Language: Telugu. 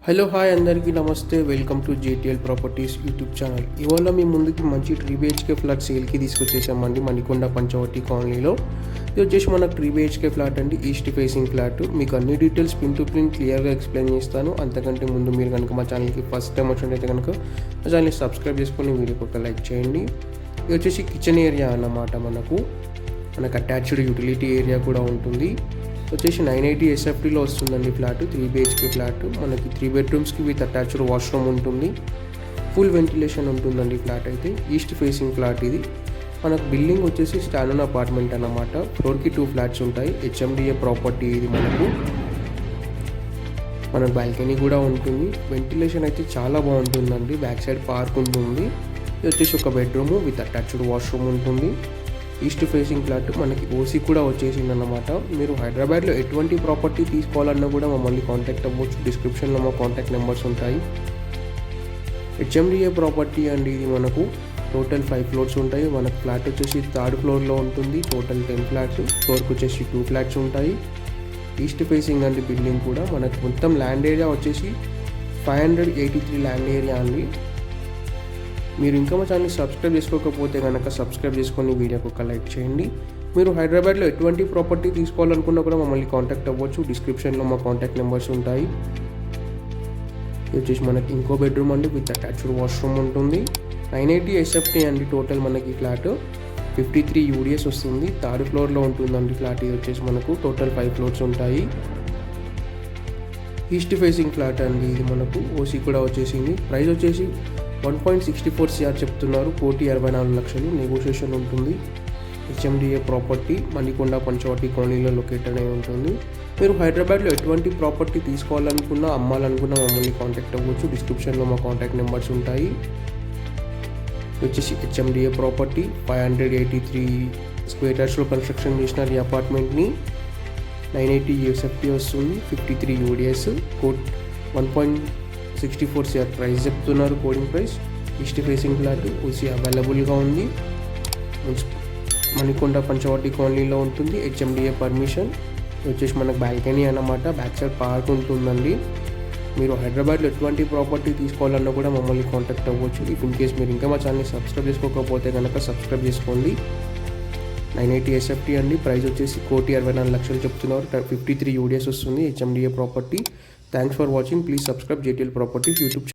హలో హాయ్ అందరికీ నమస్తే. Welcome to JTL properties YouTube channel. ఇవాళ మీ ముందుకి మంచి 3BHK ఫ్లాట్ సేల్కి తీసుకొచ్చేసామండి మణికొండ పంచవటి కాలనీలో. ఇది వచ్చేసి మనకు 3BHK ఫ్లాట్ అండి, ఈస్ట్ ఫేసింగ్ ఫ్లాట్. మీకు అన్ని డీటెయిల్స్ పిన్ టు పిన్ క్లియర్గా ఎక్స్ప్లెయిన్ చేస్తాను. అంతకంటే ముందు మీరు కనుక మా ఛానల్కి ఫస్ట్ టైం వచ్చినట్టయితే కనుక మా ఛానల్ని సబ్స్క్రైబ్ చేసుకొని వీడియోకి ఒక లైక్ చేయండి. ఇది వచ్చేసి కిచెన్ ఏరియా అన్నమాట. మనకు అటాచ్డ్ యూటిలిటీ ఏరియా కూడా ఉంటుంది. వచ్చేసి 980 SFTలో వస్తుందండి ఫ్లాట్. 3BHK flat. మనకి 3 బెడ్రూమ్స్కి విత్ అటాచ్డ్ వాష్రూమ్ ఉంటుంది. ఫుల్ వెంటిలేషన్ ఉంటుందండి ఫ్లాట్ అయితే. ఈస్ట్ ఫేసింగ్ ఫ్లాట్ ఇది. మనకు బిల్డింగ్ వచ్చేసి స్టాండర్డ్ అపార్ట్మెంట్ అన్నమాట. ఫ్లోర్కి 2 ఫ్లాట్స్ ఉంటాయి. HMDA ప్రాపర్టీ ఇది. మనకు బాల్కనీ కూడా ఉంటుంది. వెంటిలేషన్ అయితే చాలా బాగుంటుందండి. బ్యాక్ సైడ్ పార్క్ ఉంటుంది. ఇది వచ్చేసి ఒక బెడ్రూమ్ విత్ అటాచ్డ్ వాష్రూమ్ ఉంటుంది. East facing flat. మనకి ఓసీ కూడా వచ్చేసింది అన్నమాట. మీరు హైదరాబాద్లో ఎటువంటి ప్రాపర్టీ తీసుకోవాలన్నా కూడా మమ్మల్ని కాంటాక్ట్ అవ్వచ్చు. డిస్క్రిప్షన్లో మా కాంటాక్ట్ నెంబర్స్ ఉంటాయి. HMDA ప్రాపర్టీ అండి ఇది. మనకు టోటల్ 5 ఫ్లోర్స్ ఉంటాయి. మనకు ఫ్లాట్ వచ్చేసి 3rd ఫ్లోర్లో ఉంటుంది. Total 10 flats. ఫ్లోర్కి వచ్చేసి 2 ఫ్లాట్స్ ఉంటాయి. ఈస్ట్ ఫేసింగ్ అండి బిల్డింగ్ కూడా. మనకు మొత్తం ల్యాండ్ ఏరియా వచ్చేసి 583 ల్యాండ్ ఏరియా అండి. మీరు ఇంకా మా ఛానల్ని సబ్స్క్రైబ్ చేసుకోకపోతే కనుక సబ్స్క్రైబ్ చేసుకొని వీడియోకి ఒక లైక్ చేయండి. మీరు హైదరాబాద్లో ఎటువంటి ప్రాపర్టీ తీసుకోవాలనుకున్నా కూడా మమ్మల్ని కాంటాక్ట్ అవ్వచ్చు. డిస్క్రిప్షన్లో మా కాంటాక్ట్ నెంబర్స్ ఉంటాయి. ఇది వచ్చేసి మనకి ఇంకో బెడ్రూమ్ అండి విత్ అటాచ్డ్ వాష్రూమ్ ఉంటుంది. 980 SFT అండి టోటల్. మనకి ఫ్లాట్ 53 UDS వస్తుంది. 3rd ఫ్లోర్లో ఉంటుందండి ఫ్లాట్. ఇది వచ్చేసి మనకు టోటల్ 5 ఫ్లోర్స్ ఉంటాయి. ఈస్ట్ ఫేసింగ్ ఫ్లాట్ అండి ఇది. మనకు ఓసీ కూడా వచ్చేసింది. ప్రైస్ వచ్చేసి 1.64 CR చెప్తున్నారు. 1,64,00,000 నెగోషియేషన్ ఉంటుంది. HMDA ప్రాపర్టీ మణికొండ పంచవటి కాలనీలో లొకేటెడ్ అయి ఉంటుంది. మీరు హైదరాబాద్లో ఎటువంటి ప్రాపర్టీ తీసుకోవాలనుకున్నా అమ్మాలనుకున్నా మమ్మల్ని కాంటాక్ట్ అవ్వచ్చు. డిస్క్రిప్షన్లో మా కాంటాక్ట్ నెంబర్స్ ఉంటాయి. వచ్చేసి HMDA ప్రాపర్టీ 583 స్క్వేర్ యార్డ్స్లో కన్స్ట్రక్షన్ చేసిన ఈ అపార్ట్మెంట్ని 980 SFT వస్తుంది. 53 UDS. 1.64 CR ప్రైస్ చెప్తున్నారు. Coding price. East facing flat OC అవైలబుల్గా ఉంది. మణికొండ పంచవటి కాలనీలో ఉంటుంది. HMDA permission. వచ్చేసి మనకు బాల్కనీ అన్నమాట. బ్యాక్ సైడ్ పార్క్ ఉంటుందండి. మీరు హైదరాబాద్లో ఎటువంటి ప్రాపర్టీ తీసుకోవాలన్నా కూడా మమ్మల్ని కాంటాక్ట్ అవ్వచ్చు. ఇఫ్ ఇన్ కేస్ మీరు ఇంకా మా ఛానల్ని సబ్స్క్రైబ్ చేసుకోకపోతే కనుక సబ్స్క్రైబ్ చేసుకోండి. 980 SFT అండి. ప్రైస్ వచ్చేసి 1,64,00,000 చెప్తున్నారు. 53 UDS వస్తుంది. HMDA property. Thanks for watching. Please subscribe JTL properties YouTube.